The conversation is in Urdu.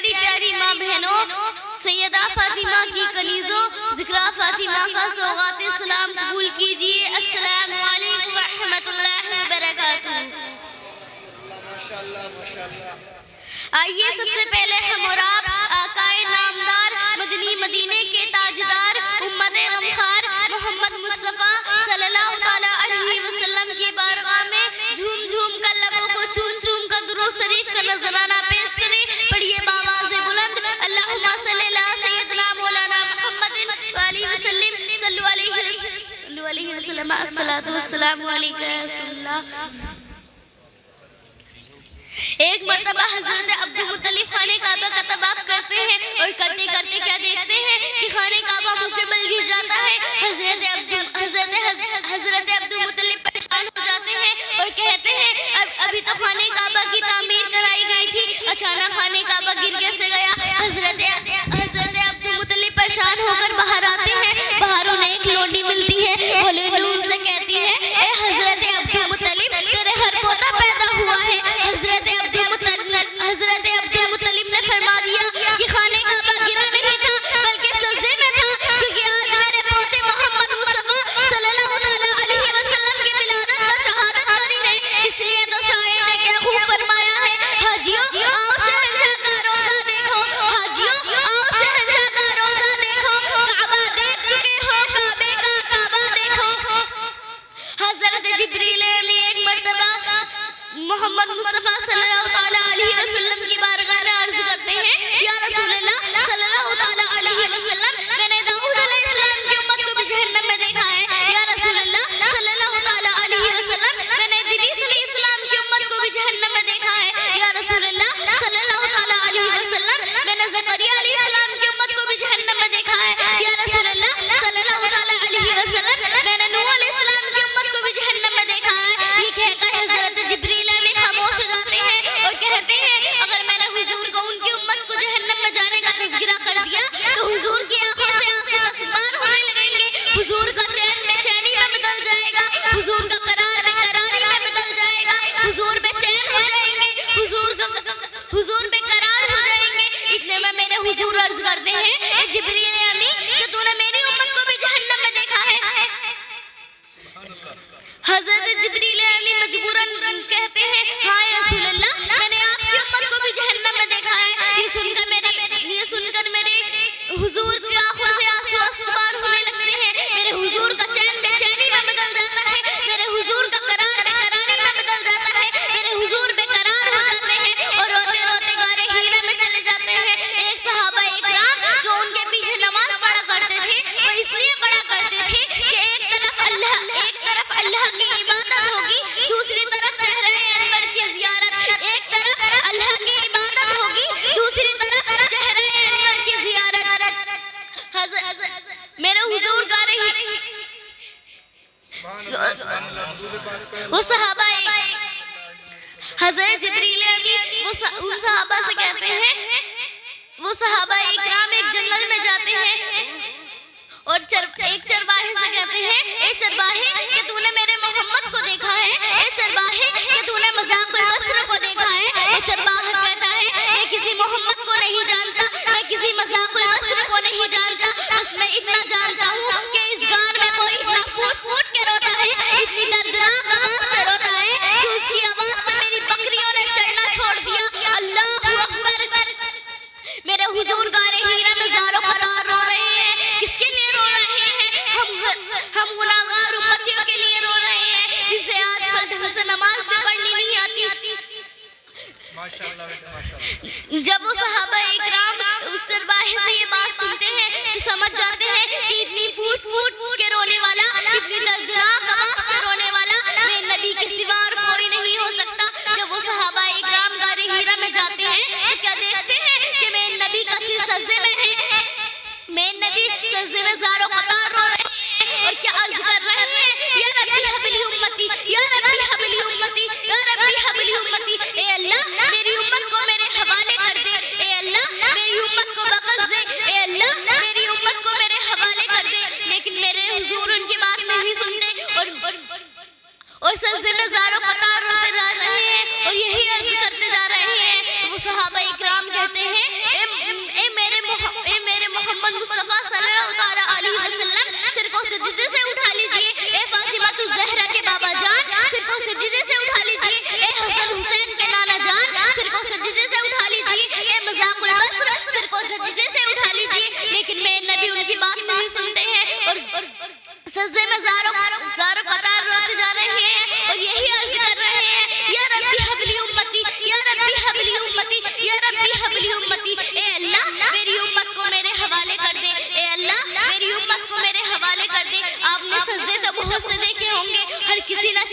پیاری پیاری ماں بہنوں، سیدہ فاطمہ کی کنیزوں، ذکرہ فاطمہ کا سوغات سلام قبول کیجئے۔ السلام علیکم ورحمۃ اللہ وبرکاتہ۔ آئیے سب سے پہلے ہم اور آپ آقائے نامدار، مدنی مدینے کے تاجدار، امت غمخوار محمد مصطفیٰ صلی اللہ علیہ وسلم کی بارگاہ میں جھوم جھوم کر، لبوں کو چوم چوم کر درود شریف کا نذرانہ پیش کریں۔ پڑھیے باواز بلند، اللہم صلی اللہ سیدنا مولانا محمد وآلہ وسلم، صلو علیہ وسلم، الصلاۃ والسلام علیکہ یا رسول اللہ۔ ایک مرتبہ حضرت عبدالمطلب خانہ کعبہ کا طواف کرتے ہیں اور کرتے کرتے کیا دیکھتے ہیں کہ خانہ کعبہ منہ کے بل گر جاتا ہے۔ حضرت عبدالمطلب پریشان ہو جاتے ہیں اور کہتے ہیں ابھی تو خانہ کعبہ کی تعمیر کرائی گئی تھی، اچانک خانہ کعبہ گر کیسے گیا؟ حضرت عبدالمطلب پریشان ہو کر باہر آتے ہیں۔ باہر انہیں ایک لونڈی ملتی ہے، وہ لونڈی ان سے کہتی ہے اے حضرت عبدالمطلب، تیرے ہر پوتا پیدا ہوا ہے۔ حضرت عبدالمطلب نے فرما دیا کہ خانہ کعبہ گرا نہیں تھا بلکہ سجدے میں تھا، کیونکہ آج میرے پوتے محمد مصطفیٰ صلی اللہ علیہ وسلم کی ولادت و شہادت کری ہے۔ اس لیے تو شاعر نے کیا خوب فرمایا ہے، حاجیوں آؤ شہنشاہ کا روزہ دیکھو، حاجیوں آؤ شہنشاہ کا روزہ دیکھو، کعبہ دیکھ چکے ہو، کعبے کا کعبہ دیکھو۔ حضرت جبریل امین ایک مرتبہ محمد مصطفیٰ صلی اللہ علیہ وسلم کی بارگاہ میں عرض کرتے ہیں یا رسول اللہ صلی اللہ علیہ وسلم، میں نے داؤد علیہ السلام کی امت کو بھی جہنم میں دیکھا ہے۔ یا رسول اللہ صلی اللہ علیہ وسلم، میں نے ادریس علیہ السلام کی امت کو بھی جہنم میں دیکھا ہے۔ یا رسول اللہ صلی اللہ علیہ وسلم، میں نے زکریا علیہ السلام کی امت کو بھی جہنم میں دیکھا ہے۔ یا رسول اللہ صلی اللہ علیہ وسلم، میں نے نوح علیہ السلام کی امت کو بھی جہنم میں دیکھا ہے۔ یہ کہہ کر حضرت جبریل خاموش ہو جاتے ہیں اور کہتے ہیں اگر میں نے حضور کو ان کی امت کو جہنم میں جانے کا تذکرہ کر دیا تو حضور کی آنکھوں سے آنسو تسبار ہونے لگیں گے، حضور کا چین بے چینی میں بدل جائے گا، حضور کا قرار بے قراری میں بدل جائے گا، حضور بے چین ہو جائیں گے، حضور بے قرار ہو جائیں گے۔ اتنے میں میرے حضور عرض کرتے ہیں اے جبریل امین کہ تو نے میری امت کو بھی جہنم میں دیکھا ہے؟ حضرت جبریل امین مجبوراً کہتے ہیں ہاں اے رسول اللہ، میں نے آپ کی امت کو بھی جہنم میں دیکھا ہے۔ یہ سن کر میرے حضور کی آنکھوں سے آنسو اسکبار ہونے لگتے ہیں، میرے حضور کا چین بے چینی میں بدل جاتا ہے، میرے حضور کا قرار بے قراری میں بدل جاتا ہے، میرے حضور بے قرار ہو جاتے ہیں اور روتے روتے غار حرا میں چلے جاتے ہیں۔ ایک صحابہ اکرام جو ان کے پیچھے نماز پڑھا کرتے تھے، وہ اس لیے پڑھا کرتے تھے کہ ایک طرف اللہ کی عبادت ہوگی، دوسری طرف چہرہ انور کی زیارت، ایک طرف اللہ کی عبادت ہوگی، دوسری طرف چہرہ انور کی زیارت۔ میرے حضور گا رہی وہ صحابہ، حضرت جبریل امین ان صحابہ سے کہتے ہیں، وہ صحابہ اکرام ایک جنگل میں جاتے ہیں اور ایک چرواہے سے کہتے ہیں اے چرواہے کہ تو نے میرے محمد کو دیکھا ہے، اے چرواہے کہ تو نے مذاق البصر کو دیکھا ہے؟ وہ چرواہا کہتا ہے میں کسی محمد کو نہیں جانتا، میں کسی مذاق البصر کو نہیں جانتا، بس میں اتنا جانتا ہوں کہ اس غار میں کوئی اتنا پھوٹ پھوٹ کے روتا ہے، اتنی دردناک آواز سے روتا ہے کہ اس کی آواز سے میری بکریوں نے چڑھنا چھوڑ دیا۔ اللہ اکبر۔ میرے حضور غار حرا میں زاروں قطار رو رہے ہیں، کس کے لیے رو رہے ہیں؟ ہم گناہگار امتیوں کے لیے رو رہے ہیں جن سے آج کل ڈھنگ سے نماز بھی پڑھنی نہیں آتی۔ جب وہ صحابہ اکرام اس چرواہے سے یہ بات سنتے ہیں تو سمجھ جاتے ہیں کہ اتنی پھوٹ پھوٹ کے رونے والا، اتنی دردناک آواز سے رونے والا میں نبی کے سوا اور کوئی نہیں ہو سکتا۔ جب وہ صحابہ اکرام غار حرا میں جاتے ہیں تو کیا دیکھتے ہیں کہ میں نبی کا سر سجدے میں ہے، میں نبی سجدے میں زاروں قطار رو رہے ہیں اور کیا عرض کر رہے ہیں یا ربی حبلی امتی، یا ربی حبلی امتی، یا ربی حبلی امتی، اے اللہ میری امت کو میرے حوالے کر دے، اے اللہ میری امت کو بخش دے، اے اللہ میری امت کو میرے حوالے کر دے۔ لیکن میرے حضور ان کی لی امتی، اے اللہ میری امت کو میرے حوالے کر دے، اے اللہ میری امت کو میرے حوالے کر دے۔ آپ نے سجدے تو بہت سے دیکھے ہوں گے، ہر کسی نے